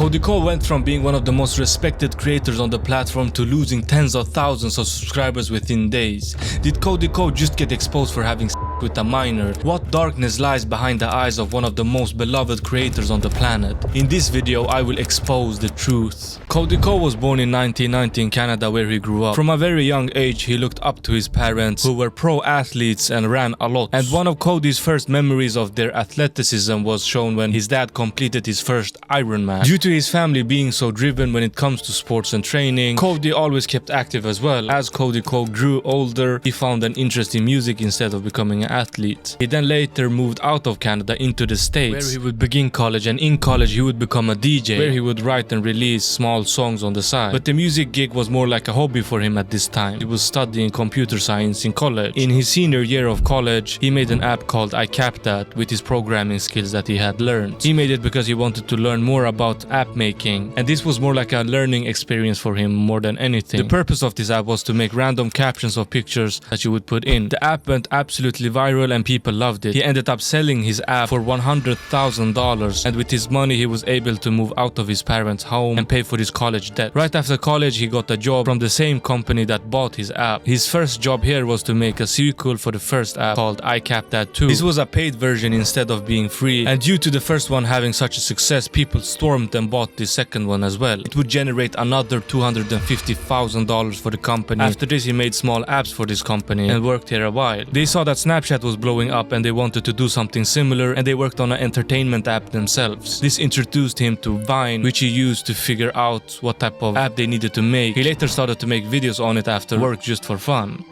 Cody Ko went from being one of the most respected creators on the platform to losing tens of thousands of subscribers within days. Did Cody Ko just get exposed for having with a minor? What darkness lies behind the eyes of one of the most beloved creators on the planet? In this video, I will expose the truth. Cody Ko was born in 1990 in Canada, where he grew up. From a very young age, he looked up to his parents, who were pro athletes and ran a lot. And one of Cody's first memories of their athleticism was shown when his dad completed his first Ironman. Due to his family being so driven when it comes to sports and training, Cody always kept active as well. As Cody Ko grew older, he found an interest in music instead of becoming an athlete. He then later moved out of Canada into the States, where he would begin college, and in college he would become a DJ, where he would write and release small songs on the side. But the music gig was more like a hobby for him at this time. He was studying computer science in college. In his senior year of college, he made an app called I Capped That with his programming skills that he had learned. He made it because he wanted to learn more about app making, and this was more like a learning experience for him more than anything. The purpose of this app was to make random captions of pictures that you would put in. The app went absolutely viral and people loved it. He ended up selling his app for $100,000, and with his money he was able to move out of his parents' home and pay for his college debt. Right after college, he got a job from the same company that bought his app. His first job here was to make a sequel for the first app called I Capped That 2. This was a paid version instead of being free, and due to the first one having such a success, people stormed and bought the second one as well. It would generate another $250,000 for the company. After this, he made small apps for this company and worked here a while. They saw that Snapchat was blowing up and they wanted to do something similar, and they worked on an entertainment app themselves. This introduced him to Vine, which he used to figure out what type of app they needed to make. He later started to make videos on it after work just for fun.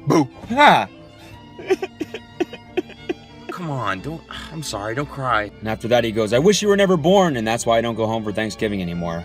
Boo! Ha! Come on, I'm sorry, don't cry. And after that he goes, I wish you were never born, and that's why I don't go home for Thanksgiving anymore.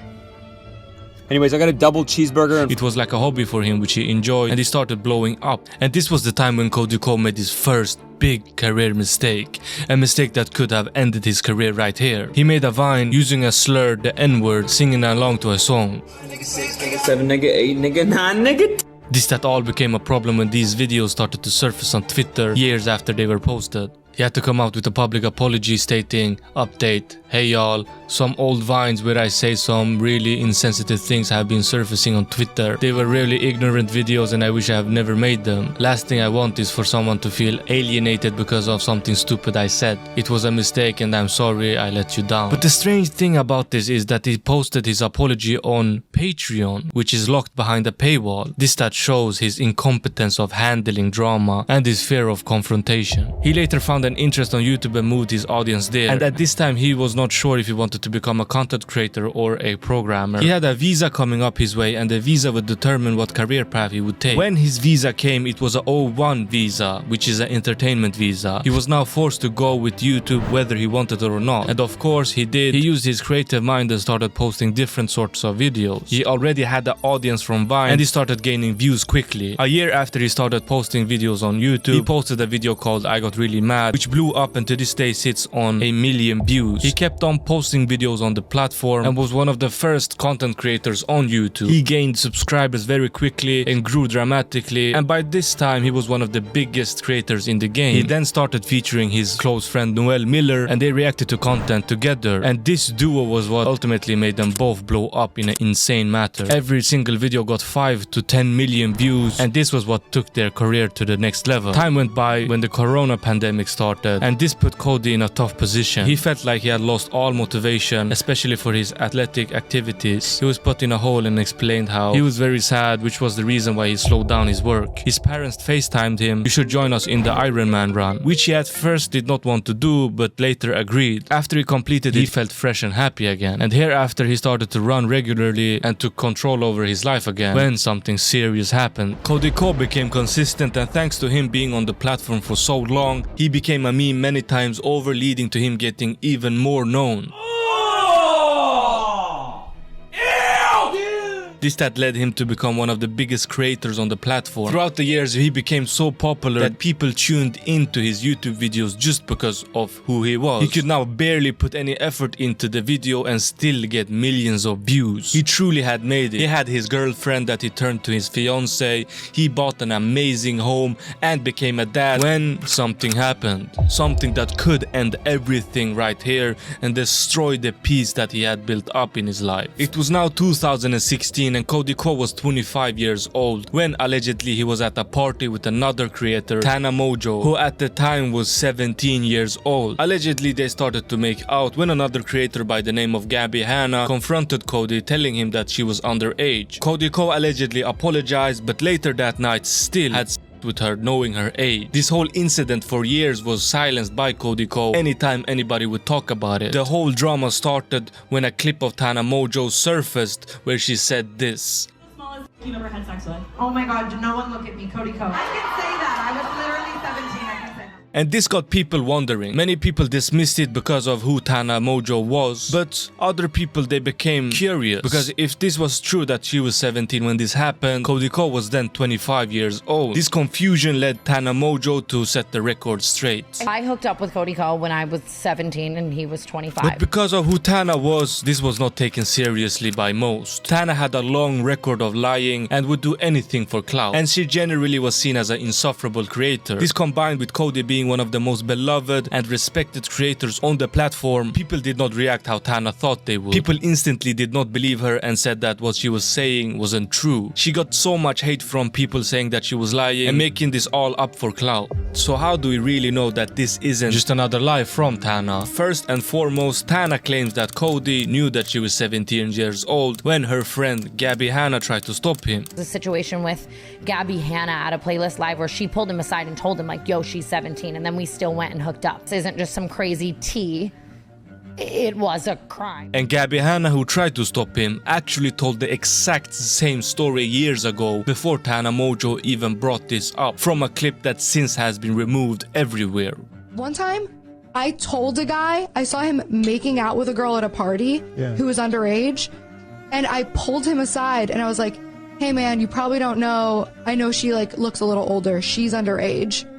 Anyways, I got a double cheeseburger. It was like a hobby for him, which he enjoyed, and he started blowing up. And this was the time when Cody Ko made his first big career mistake. A mistake that could have ended his career right here. He made a Vine using a slur, the N-word, singing along to a song. Nigga 6, nigga 7, nigga 8, nigga 9, nigga. This that all became a problem when these videos started to surface on Twitter years after they were posted. He had to come out with a public apology stating, update, hey y'all, some old Vines where I say some really insensitive things have been surfacing on Twitter. They were really ignorant videos and I wish I have never made them. Last thing I want is for someone to feel alienated because of something stupid I said. It was a mistake and I'm sorry I let you down. But the strange thing about this is that he posted his apology on Patreon, which is locked behind a paywall. This that shows his incompetence of handling drama and his fear of confrontation. He later found an interest on YouTube and moved his audience there, and at this time he was not sure if he wanted to become a content creator or a programmer. He had a visa coming up his way, and the visa would determine what career path he would take. When his visa came, it was a O1 visa, which is an entertainment visa. He was now forced to go with YouTube whether he wanted it or not, and of course he did. He used his creative mind and started posting different sorts of videos. He already had an audience from Vine, and he started gaining views quickly. A year after he started posting videos on YouTube, he posted a video called I Got Really Mad, which blew up and to this day sits on 1 million views. He kept on posting videos on the platform and was one of the first content creators on YouTube. He gained subscribers very quickly and grew dramatically, and by this time he was one of the biggest creators in the game. He then started featuring his close friend Noel and they reacted to content together, and this duo was what ultimately made them both blow up in an insane manner. Every single video got 5 to 10 million views, and this was what took their career to the next level. Time went by when the corona pandemic started, and this put Cody in a tough position. He felt like he had lost all motivation, especially for his athletic activities. He was put in a hole and explained how he was very sad, which was the reason why he slowed down his work. His parents FaceTimed him, you should join us in the Ironman run, which he at first did not want to do, but later agreed. After he completed it, he felt fresh and happy again, and hereafter he started to run regularly and took control over his life again when something serious happened. Cody Ko became consistent, and thanks to him being on the platform for so long, he became a meme many times over, leading to him getting even more known. This that led him to become one of the biggest creators on the platform. Throughout the years, he became so popular that people tuned into his YouTube videos just because of who he was. He could now barely put any effort into the video and still get millions of views. He truly had made it. He had his girlfriend that he turned to his fiance. He bought an amazing home and became a dad when something happened. Something that could end everything right here and destroy the peace that he had built up in his life. It was now 2016 and Cody Ko was 25 years old when allegedly he was at a party with another creator, Tana, who at the time was 17 years old. Allegedly they started to make out when another creator by the name of Gabby Hanna confronted Cody, telling him that she was underage. Cody Ko allegedly apologized, but later that night still had with her knowing her age. This whole incident for years was silenced by Cody Ko anytime anybody would talk about it. The whole drama started when a clip of Tana surfaced where she said this. Smallest you've ever had sex with? Oh my god, no one look at me, Cody Ko. I can say that. I was literally 17. I can say that. And this got people wondering. Many people dismissed it because of who Tana was, but other people, they became curious. Because if this was true that she was 17 when this happened, Cody Ko was then 25 years old. This confusion led Tana to set the record straight. I hooked up with Cody Ko when I was 17 and he was 25. But because of who Tana was, this was not taken seriously by most. Tana had a long record of lying and would do anything for clout. And she generally was seen as an insufferable creator. This combined with Cody being one of the most beloved and respected creators on the platform, people did not react how Tana thought they would. People instantly did not believe her and said that what she was saying wasn't true. She got so much hate from people saying that she was lying and making this all up for clout. So how do we really know that this isn't just another lie from Tana? First and foremost, Tana claims that Cody knew that she was 17 years old when her friend Gabby Hanna tried to stop him. The situation with Gabby Hanna at a playlist live where she pulled him aside and told him like, yo, she's 17, and then we still went and hooked up. This isn't just some crazy tea. It was a crime. And Gabby Hanna, who tried to stop him, actually told the exact same story years ago before Tana even brought this up from a clip that since has been removed everywhere. One time, I told a guy, I saw him making out with a girl at a party who was underage, and I pulled him aside and I was like, hey man, you probably don't know, I know she like looks a little older, she's underage.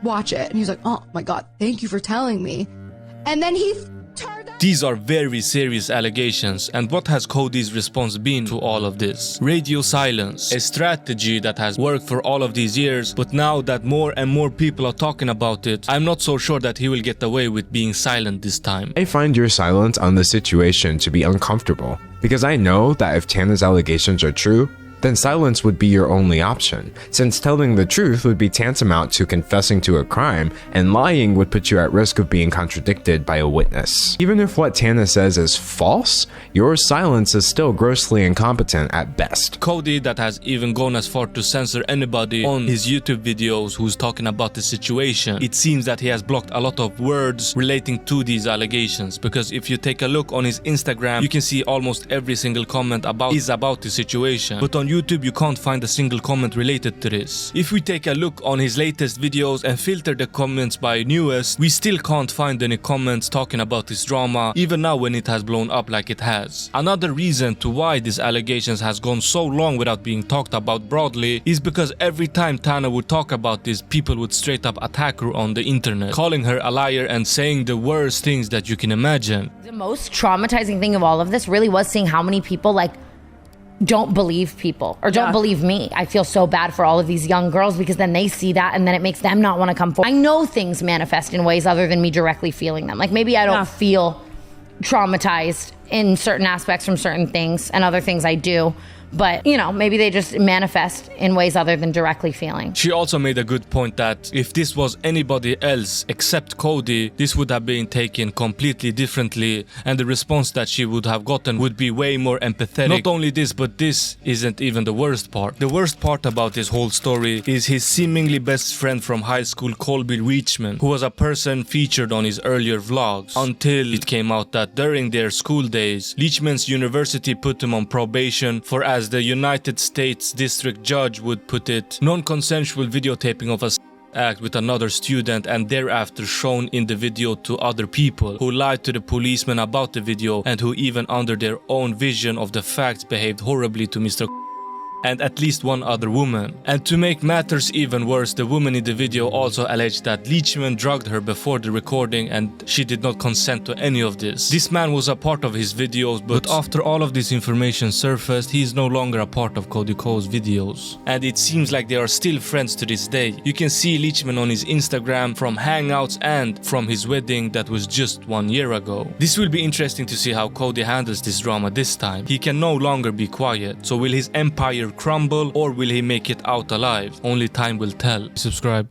Watch it. And he's like, oh my god, thank you for telling me. And then he turned out. These are very serious allegations, and what has Cody's response been to all of this? Radio silence, a strategy that has worked for all of these years, but now that more and more people are talking about it, I'm not so sure that he will get away with being silent this time. I find your silence on the situation to be uncomfortable, because I know that if Tana's allegations are true, then silence would be your only option, since telling the truth would be tantamount to confessing to a crime, and lying would put you at risk of being contradicted by a witness. Even if what Tana says is false, your silence is still grossly incompetent at best. Cody, that has even gone as far to censor anybody on his YouTube videos who's talking about the situation. It seems that he has blocked a lot of words relating to these allegations, because if you take a look on his Instagram, you can see almost every single comment about the situation. But on YouTube, you can't find a single comment related to this. If we take a look on his latest videos and filter the comments by newest, we still can't find any comments talking about this drama, even now when it has blown up like it has. Another reason to why these allegations has gone so long without being talked about broadly is because every time Tana would talk about this, people would straight up attack her on the internet, calling her a liar and saying the worst things that you can imagine. The most traumatizing thing of all of this really was seeing how many people like don't believe people or don't believe me. I feel so bad for all of these young girls because then they see that and then it makes them not want to come forward. I know things manifest in ways other than me directly feeling them. Like maybe I don't feel traumatized in certain aspects from certain things, and other things I do. But, you know, maybe they just manifest in ways other than directly feeling. She also made a good point that if this was anybody else except Cody, this would have been taken completely differently, and the response that she would have gotten would be way more empathetic. Not only this, but this isn't even the worst part. The worst part about this whole story is his seemingly best friend from high school, Colby Reachman, who was a person featured on his earlier vlogs, until it came out that during their school days, Leachman's university put him on probation for, as the United States District Judge would put it, non-consensual videotaping of a act with another student and thereafter shown in the video to other people, who lied to the policeman about the video and who even under their own vision of the facts behaved horribly to Mr. and at least one other woman. And to make matters even worse, the woman in the video also alleged that Leachman drugged her before the recording and she did not consent to any of this. This man was a part of his videos, but after all of this information surfaced, he is no longer a part of Cody Ko's videos. And it seems like they are still friends to this day. You can see Leachman on his Instagram from hangouts and from his wedding that was just 1 year ago. This will be interesting to see how Cody handles this drama this time. He can no longer be quiet, so will his empire crumble or will he make it out alive? Only time will tell. Subscribe.